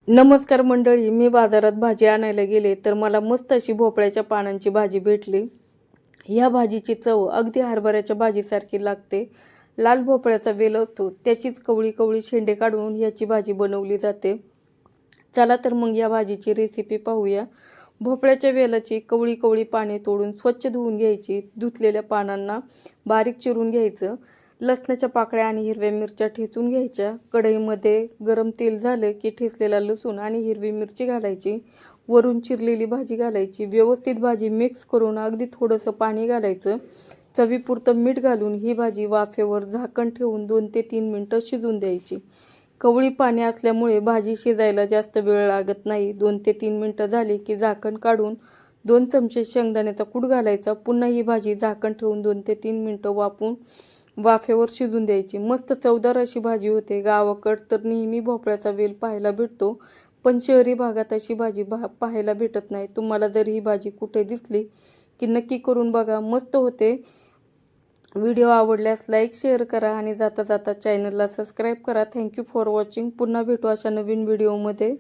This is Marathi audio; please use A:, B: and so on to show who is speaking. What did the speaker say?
A: नमस्कार मंडळी, मी बाजारात भाजी आणायला गेले तर मला मस्त अशी भोपळ्याच्या पानांची भाजी भेटली। ह्या भाजीची चव अगदी हरभऱ्याच्या भाजीसारखी लागते। लाल भोपळ्याचा वेल असतो त्याचीच कवळी कवळी शेंडे काढून ह्याची भाजी बनवली जाते। चला तर मग या भाजीची रेसिपी पाहूया। भोपळ्याच्या वेलाची कवळी कवळी पाने तोडून स्वच्छ धुवून घ्यायची। धुतलेल्या पानांना बारीक चिरून घ्यायचं। लसणाच्या पाकळ्या आणि हिरव्या मिरच्या ठेचून घ्यायच्या। कढईमध्ये गरम तेल झालं की ठेचलेला लसूण आणि हिरवी मिरची घालायची। वरून चिरलेली भाजी घालायची। व्यवस्थित भाजी मिक्स करून अगदी थोडंसं पाणी घालायचं। चवीपुरतं मीठ घालून ही भाजी वाफेवर झाकण ठेवून 2 ते 3 मिनिटं शिजून द्यायची। कवळी पाने असल्यामुळे भाजी शिजायला जास्त वेळ लागत नाही। 2 ते 3 मिनिटं झाली की झाकण काढून 2 चमचे शेंगदाण्याचा कूट घालायचा। पुन्हा ही भाजी झाकण ठेवून 2 ते 3 मिनिटं वाफेवर शिजून द्यायची। मस्त चवदार अशी भाजी होते। गावाकडे तर नेहमी भोपळ्याचा वेल पाहायला भेटतो, पण शहरी भागात अशी भाजी पाहायला भेटत नाही। तुम्हाला जर ही भाजी कुठे दिसली की नक्की करून बघा, मस्त होते। व्हिडिओ आवडल्यास लाईक शेअर करा आणि जाता जाता चॅनलला सबस्क्राईब करा। Thank you for watching. पुन्हा भेटू अशा नवीन व्हिडिओमध्ये।